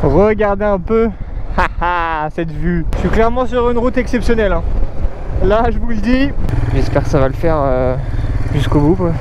Regardez un peu cette vue. Je suis clairement sur une route exceptionnelle, hein. Là je vous le dis. J'espère que ça va le faire jusqu'au bout quoi.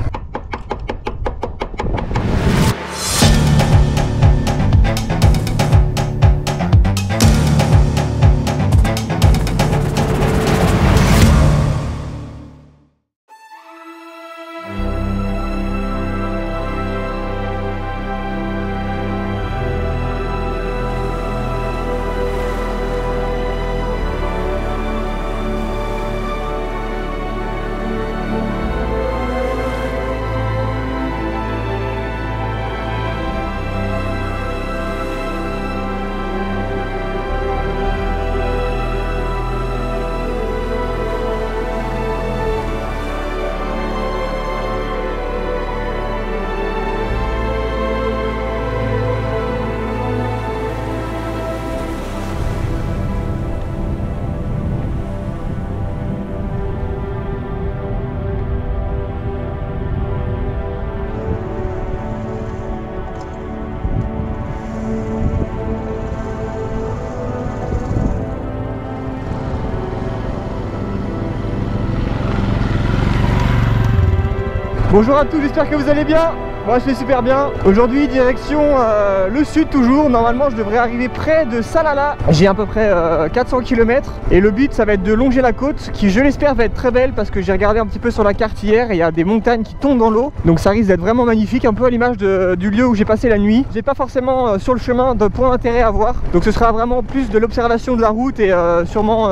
Bonjour à tous, j'espère que vous allez bien. Moi je vais super bien. Aujourd'hui direction le sud toujours. Normalement je devrais arriver près de Salalah. J'ai à peu près 400 km et le but ça va être de longer la côte qui je l'espère va être très belle parce que j'ai regardé un petit peu sur la carte hier et il y a des montagnes qui tombent dans l'eau. Donc ça risque d'être vraiment magnifique, un peu à l'image du lieu où j'ai passé la nuit. J'ai pas forcément sur le chemin de points d'intérêt à voir. Donc ce sera vraiment plus de l'observation de la route et sûrement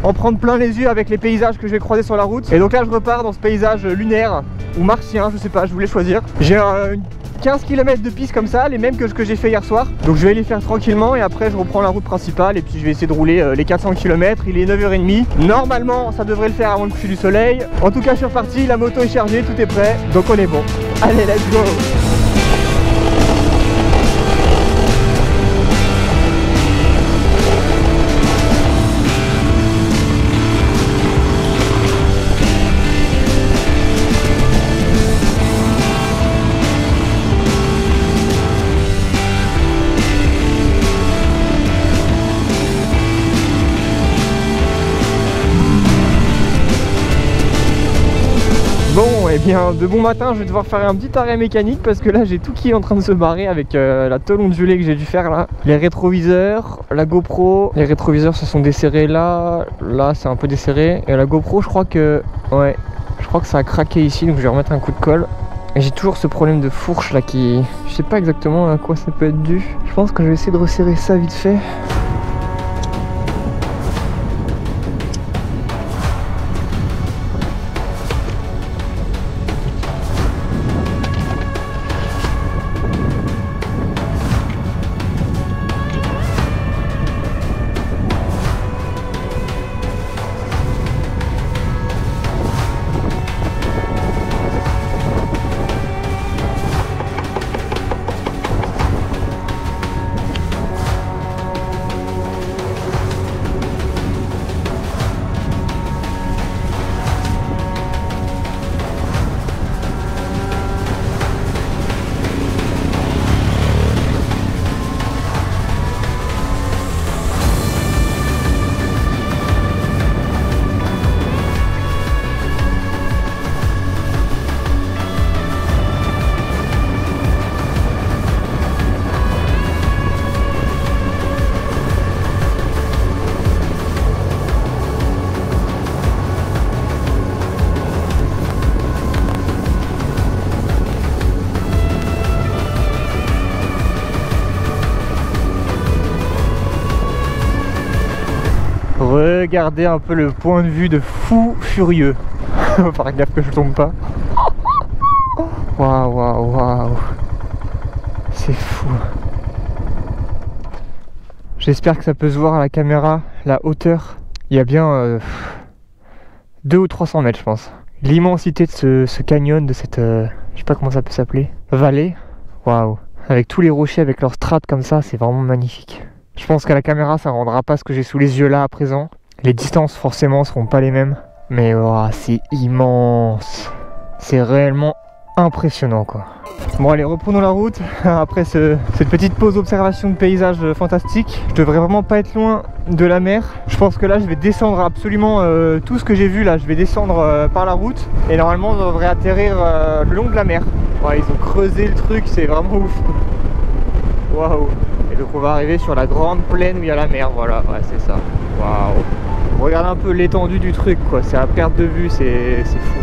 en prendre plein les yeux avec les paysages que je vais croiser sur la route. Et donc là je repars dans ce paysage lunaire ou martien, je sais pas, je voulais choisir. J'ai 15 km de piste comme ça, les mêmes que ce que j'ai fait hier soir. Donc je vais les faire tranquillement et après je reprends la route principale et puis je vais essayer de rouler les 400 km. Il est 9h30. Normalement ça devrait le faire avant le coucher du soleil. En tout cas je suis reparti, la moto est chargée, tout est prêt. Donc on est bon. Allez, let's go! Bon, et bien de bon matin je vais devoir faire un petit arrêt mécanique parce que là j'ai tout qui est en train de se barrer avec la tôle ondulée que j'ai dû faire là. Les rétroviseurs, la GoPro, les rétroviseurs se sont desserrés là c'est un peu desserré. Et la GoPro je crois que ça a craqué ici donc je vais remettre un coup de colle. Et j'ai toujours ce problème de fourche là qui... Je sais pas exactement à quoi ça peut être dû. Je pense que je vais essayer de resserrer ça vite fait. Regardez un peu le point de vue de fou furieux. Faut faire gaffe que je tombe pas. Waouh, waouh, waouh. C'est fou. J'espère que ça peut se voir à la caméra, la hauteur. Il y a bien 200 ou 300 mètres je pense. L'immensité de ce canyon, de cette, je sais pas comment ça peut s'appeler, vallée. Waouh. Avec tous les rochers, avec leurs strates comme ça, c'est vraiment magnifique. Je pense qu'à la caméra ça rendra pas ce que j'ai sous les yeux là à présent. Les distances forcément seront pas les mêmes. Mais oh, c'est immense. C'est réellement impressionnant quoi. Bon allez, reprenons la route après cette petite pause observation de paysage fantastique. Je devrais vraiment pas être loin de la mer. Je pense que là je vais descendre absolument tout ce que j'ai vu là. Je vais descendre par la route et normalement on devrait atterrir le long de la mer. Ouais, ils ont creusé le truc, c'est vraiment ouf. Waouh. Et donc on va arriver sur la grande plaine où il y a la mer, voilà, ouais c'est ça. Waouh. Regarde un peu l'étendue du truc quoi, c'est à perte de vue, c'est fou.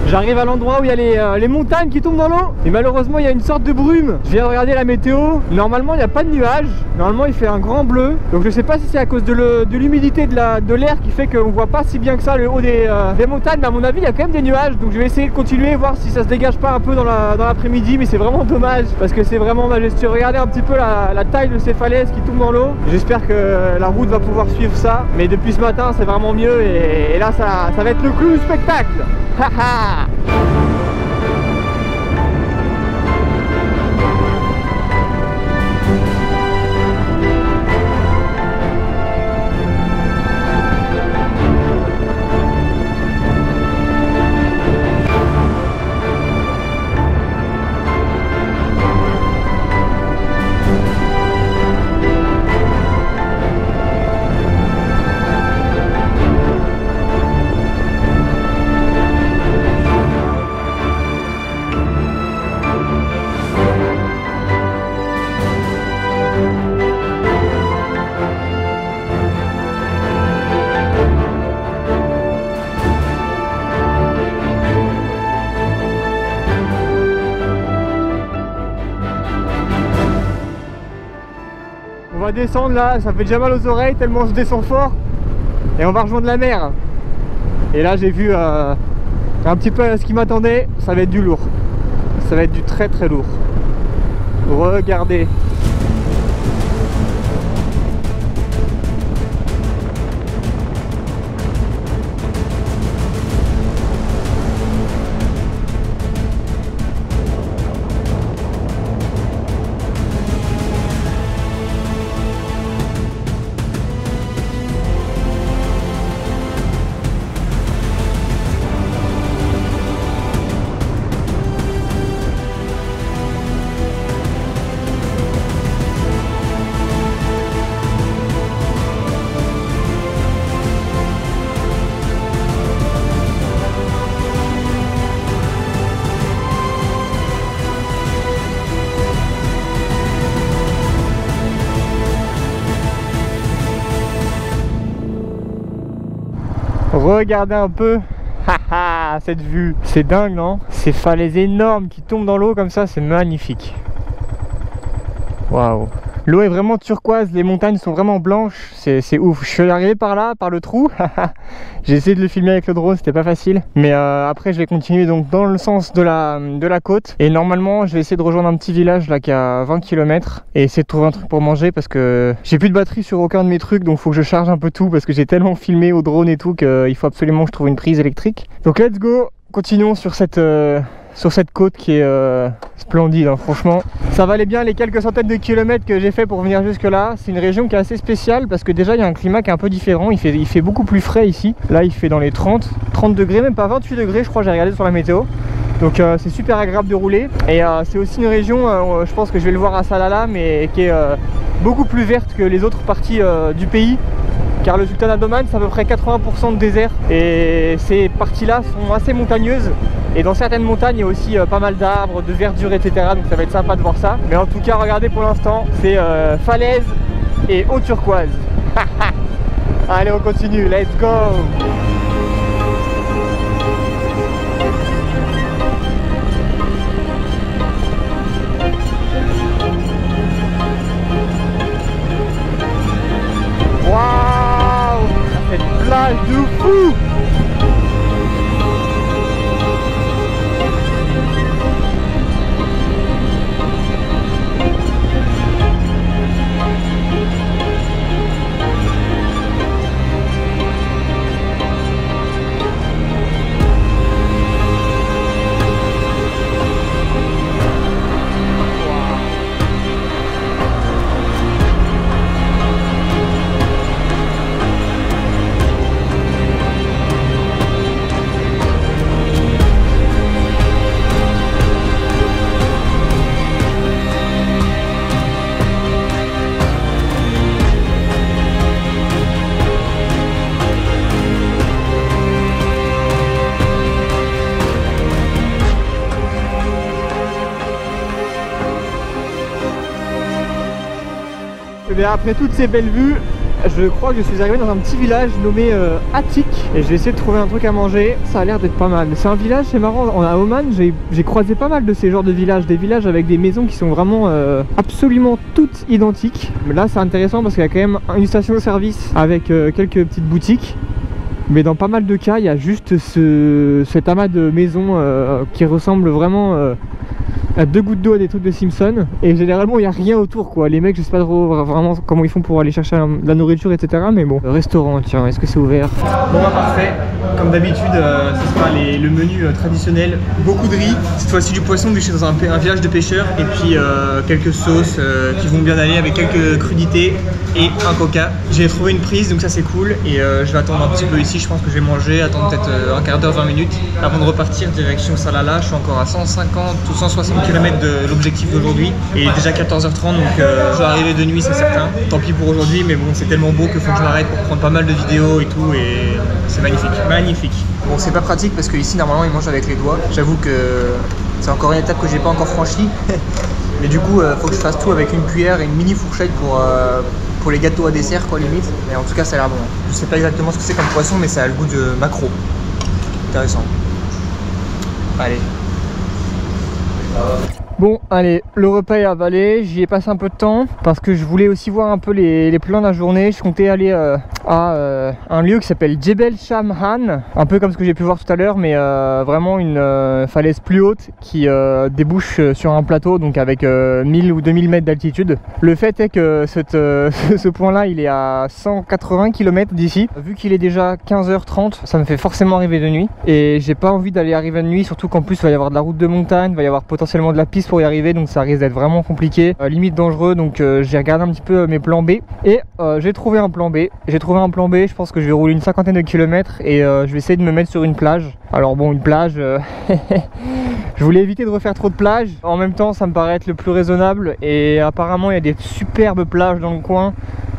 J'arrive à l'endroit où il y a les montagnes qui tombent dans l'eau et malheureusement il y a une sorte de brume. Je viens de regarder la météo, normalement il n'y a pas de nuages, normalement il fait un grand bleu. Donc je sais pas si c'est à cause de l'humidité de l'air qui fait qu'on voit pas si bien que ça le haut des montagnes, mais à mon avis il y a quand même des nuages. Donc je vais essayer de continuer, voir si ça se dégage pas un peu dans l'après-midi, mais c'est vraiment dommage parce que c'est vraiment majestueux. Regardez un petit peu la taille de ces falaises qui tombent dans l'eau. J'espère que la route va pouvoir suivre ça, mais depuis ce matin c'est vraiment mieux et là ça va être le clou du spectacle. Haha. On va descendre là, ça fait déjà mal aux oreilles tellement je descends fort. Et on va rejoindre la mer. Et là j'ai vu un petit peu ce qui m'attendait, ça va être du lourd. Ça va être du très très lourd. Regardez. Regardez un peu, cette vue, c'est dingue non? Ces falaises énormes qui tombent dans l'eau comme ça, c'est magnifique. Waouh. L'eau est vraiment turquoise, les montagnes sont vraiment blanches, c'est ouf. Je suis arrivé par là, par le trou. J'ai essayé de le filmer avec le drone, c'était pas facile. Mais après je vais continuer donc dans le sens de la côte. Et normalement je vais essayer de rejoindre un petit village là qui a 20 km et essayer de trouver un truc pour manger parce que j'ai plus de batterie sur aucun de mes trucs. Donc faut que je charge un peu tout parce que j'ai tellement filmé au drone et tout qu'il faut absolument que je trouve une prise électrique. Donc let's go, continuons sur cette côte qui est splendide hein, franchement. Ça valait bien les quelques centaines de kilomètres que j'ai fait pour venir jusque là. C'est une région qui est assez spéciale parce que déjà il y a un climat qui est un peu différent. Il fait beaucoup plus frais ici. Là il fait dans les 30 degrés, même pas 28 degrés je crois, j'ai regardé sur la météo. Donc c'est super agréable de rouler. Et c'est aussi une région, je pense que je vais le voir à Salalah, mais qui est beaucoup plus verte que les autres parties du pays. Car le Sultanat d'Oman c'est à peu près 80% de désert et ces parties là sont assez montagneuses et dans certaines montagnes il y a aussi pas mal d'arbres, de verdure etc, donc ça va être sympa de voir ça. Mais en tout cas regardez pour l'instant c'est falaise et eau turquoise. Allez on continue, let's go. Waouh, cette plage de fou. Et bien après toutes ces belles vues, je crois que je suis arrivé dans un petit village nommé Atik et je vais essayer de trouver un truc à manger. Ça a l'air d'être pas mal. C'est un village, c'est marrant. À Oman, j'ai croisé pas mal de ces genres de villages. Des villages avec des maisons qui sont vraiment absolument toutes identiques. Mais là, c'est intéressant parce qu'il y a quand même une station-service avec quelques petites boutiques. Mais dans pas mal de cas, il y a juste cet amas de maisons qui ressemblent vraiment à 2 gouttes d'eau à des trucs de Simpson. Et généralement, il n'y a rien autour, quoi. Les mecs, je sais pas trop vraiment comment ils font pour aller chercher de la nourriture, etc. Mais bon, le restaurant, tiens, est-ce que c'est ouvert? Bon, parfait. Comme d'habitude, ce sera le menu traditionnel. Beaucoup de riz, cette fois-ci du poisson, vu que je suis dans un village de pêcheurs. Et puis quelques sauces qui vont bien aller avec quelques crudités et un coca. J'ai trouvé une prise, donc ça c'est cool. Et je vais attendre un petit peu ici. Je pense que je vais manger, attendre peut-être un quart d'heure, 20 minutes avant de repartir direction Salalah. Je suis encore à 150 ou 160 km de l'objectif d'aujourd'hui. Et il est déjà 14h30, donc je vais arriver de nuit, c'est certain. Tant pis pour aujourd'hui, mais bon, c'est tellement beau qu'il faut que je m'arrête pour prendre pas mal de vidéos et tout. Et c'est magnifique, magnifique. Bon, c'est pas pratique parce que ici normalement ils mangent avec les doigts. J'avoue que c'est encore une étape que j'ai pas encore franchie. Mais du coup, faut que je fasse tout avec une cuillère et une mini fourchette pour les gâteaux à dessert, quoi, limite. Mais en tout cas, ça a l'air bon. Je sais pas exactement ce que c'est comme poisson, mais ça a le goût de maquereau. Intéressant. Allez. Bon, allez, le repas est avalé, j'y ai passé un peu de temps parce que je voulais aussi voir un peu les plans de la journée. Je comptais aller à un lieu qui s'appelle Jebel Shamhan, un peu comme ce que j'ai pu voir tout à l'heure, mais vraiment une falaise plus haute qui débouche sur un plateau, donc avec 1000 ou 2000 mètres d'altitude. Le fait est que ce point-là, il est à 180 km d'ici. Vu qu'il est déjà 15h30, ça me fait forcément arriver de nuit et j'ai pas envie d'aller arriver de nuit, surtout qu'en plus il va y avoir de la route de montagne, il va y avoir potentiellement de la piste pour y arriver, donc ça risque d'être vraiment compliqué, limite dangereux. Donc j'ai regardé un petit peu mes plans B et j'ai trouvé un plan B. Je pense que je vais rouler une 50aine de kilomètres et je vais essayer de me mettre sur une plage. Alors bon, une plage, je voulais éviter de refaire trop de plages. En même temps, ça me paraît être le plus raisonnable et apparemment il y a des superbes plages dans le coin,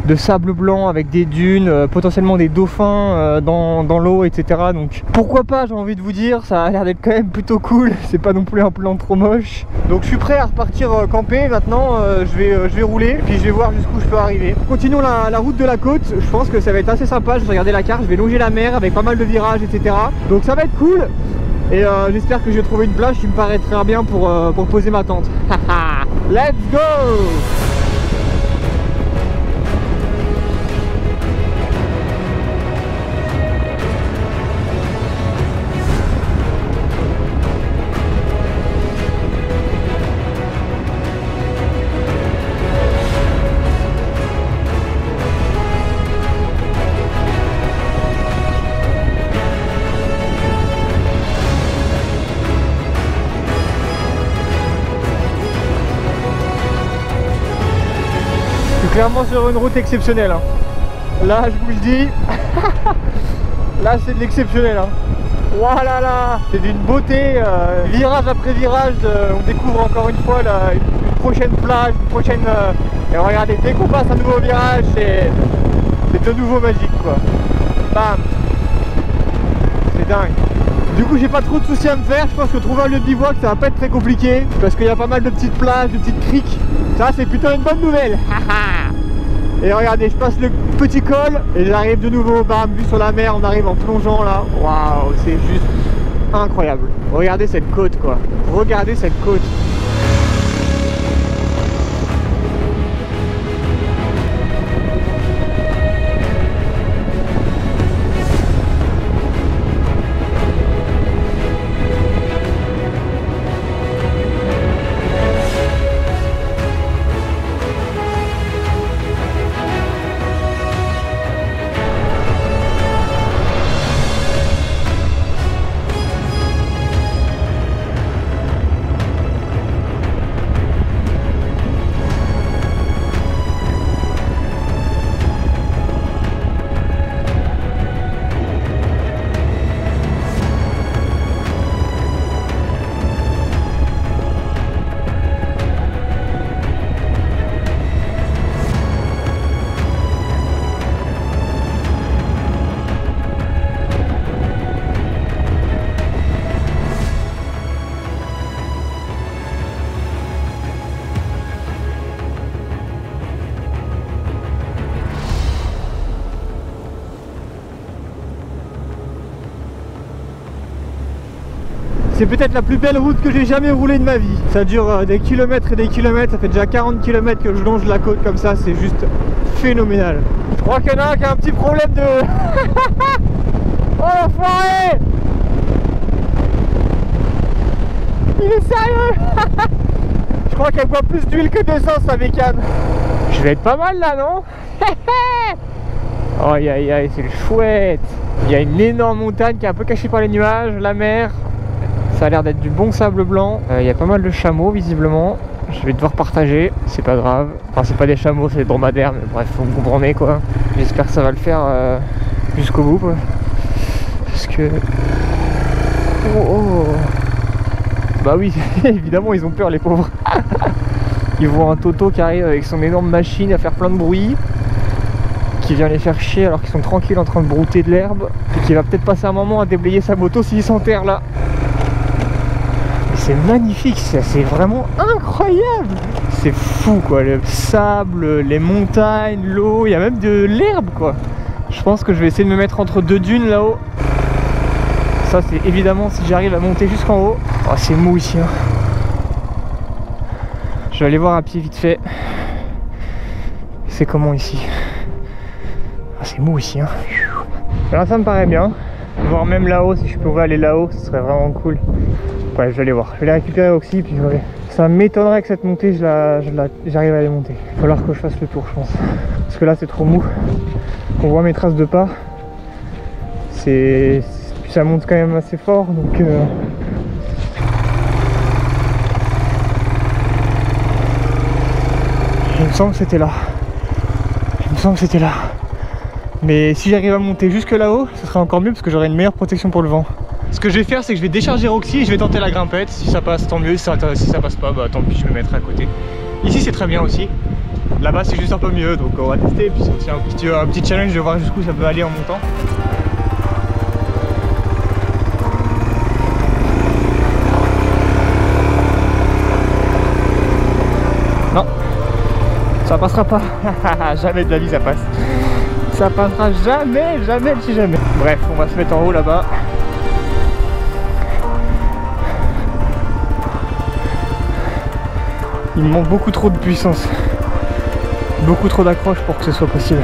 de sable blanc avec des dunes, potentiellement des dauphins dans l'eau, etc. Donc pourquoi pas, j'ai envie de vous dire, ça a l'air d'être quand même plutôt cool. C'est pas non plus un plan trop moche. Donc je suis prêt à repartir camper maintenant. Je vais rouler et puis je vais voir jusqu'où je peux arriver. Continuons la route de la côte. Je pense que ça va être assez sympa. Je vais regarder la carte, je vais longer la mer avec pas mal de virages, etc. Donc ça va être cool. Et j'espère que je vais trouver une plage qui me paraîtra bien pour poser ma tente. Let's go! Clairement sur une route exceptionnelle, hein. Là je vous le dis, là c'est de l'exceptionnel, hein. Voilà, là c'est d'une beauté, virage après virage, on découvre encore une fois une prochaine plage, une prochaine... et regardez, dès qu'on passe un nouveau virage, c'est de nouveau magique, quoi. Bam, c'est dingue. Du coup j'ai pas trop de soucis à me faire. Je pense que trouver un lieu de bivouac ça va pas être très compliqué parce qu'il y a pas mal de petites plages, de petites criques. Ça c'est plutôt une bonne nouvelle. Et regardez, je passe le petit col et j'arrive de nouveau, bam, vue sur la mer, on arrive en plongeant là. Waouh, c'est juste incroyable. Regardez cette côte, quoi. Regardez cette côte. C'est peut-être la plus belle route que j'ai jamais roulée de ma vie. Ça dure des kilomètres et des kilomètres, ça fait déjà 40 km que je longe la côte comme ça, c'est juste phénoménal. Je crois qu'il y en a un qui a un petit problème de... Oh l'enfoiré! Il est sérieux. Je crois qu'elle boit plus d'huile que d'essence la bécane. Je vais être pas mal là, non? Oh aïe aïe aïe, c'est chouette. Il y a une énorme montagne qui est un peu cachée par les nuages, la mer. Ça a l'air d'être du bon sable blanc. Il y a pas mal de chameaux visiblement. Je vais devoir partager, c'est pas grave. Enfin c'est pas des chameaux, c'est des dromadaires, mais bref, vous me comprenez quoi. J'espère que ça va le faire jusqu'au bout quoi. Parce que... Oh. Bah oui, évidemment ils ont peur les pauvres. Ils voient un Toto qui arrive avec son énorme machine à faire plein de bruit, qui vient les faire chier alors qu'ils sont tranquilles en train de brouter de l'herbe, et qui va peut-être passer un moment à déblayer sa moto s'il s'enterre là. C'est magnifique, c'est vraiment incroyable. C'est fou quoi, le sable, les montagnes, l'eau, il y a même de l'herbe quoi. Je pense que je vais essayer de me mettre entre deux dunes là-haut. Ça c'est évidemment si j'arrive à monter jusqu'en haut. Oh, c'est mou ici hein. Je vais aller voir à pied vite fait. C'est comment ici? Ah, c'est mou ici hein. Là ça me paraît bien. Voir même là-haut, si je pouvais aller là-haut, ce serait vraiment cool. Ouais, je vais aller voir. Je vais les récupérer aussi, puis je vais... Ça m'étonnerait que cette montée, j'arrive à les monter. Il va falloir que je fasse le tour, je pense. Parce que là, c'est trop mou. On voit mes traces de pas. Puis ça monte quand même assez fort, donc... Il me semble que c'était là. Il me semble que c'était là. Mais si j'arrive à monter jusque là-haut, ce sera encore mieux parce que j'aurai une meilleure protection pour le vent. Ce que je vais faire, c'est que je vais décharger Roxy et je vais tenter la grimpette. Si ça passe, tant mieux. Si ça passe pas, bah tant pis, je me mettrai à côté. Ici, c'est très bien aussi. Là-bas, c'est juste un peu mieux, donc on va tester. Et puis c'est aussi un petit challenge de voir jusqu'où ça peut aller en montant. Non, ça passera pas. Jamais de la vie ça passe. Ça passera jamais, jamais de chez jamais. Bref, on va se mettre en haut là-bas. Il me manque beaucoup trop de puissance. Beaucoup trop d'accroche pour que ce soit possible.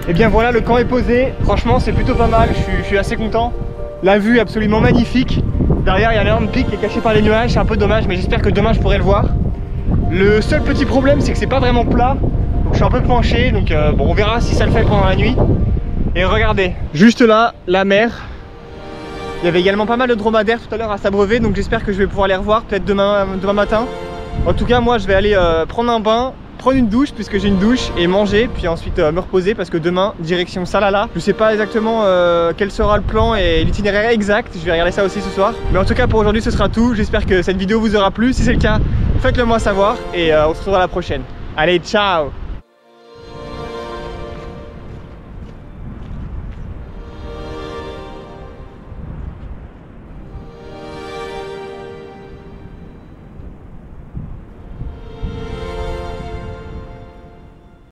Et bien voilà, le camp est posé. Franchement, c'est plutôt pas mal. Je suis assez content. La vue est absolument magnifique. Derrière, il y a un énorme pic qui est caché par les nuages. C'est un peu dommage, mais j'espère que demain je pourrai le voir. Le seul petit problème, c'est que c'est pas vraiment plat. Donc je suis un peu penché. Donc bon, on verra si ça le fait pendant la nuit. Et regardez, juste là, la mer. Il y avait également pas mal de dromadaires tout à l'heure à s'abreuver, donc j'espère que je vais pouvoir les revoir peut-être demain matin. En tout cas, moi je vais aller prendre un bain, prendre une douche puisque j'ai une douche et manger, puis ensuite me reposer parce que demain, direction Salalah. Je sais pas exactement quel sera le plan et l'itinéraire exact, je vais regarder ça aussi ce soir. Mais en tout cas pour aujourd'hui ce sera tout, j'espère que cette vidéo vous aura plu. Si c'est le cas, faites-le moi savoir et on se retrouve à la prochaine. Allez, ciao!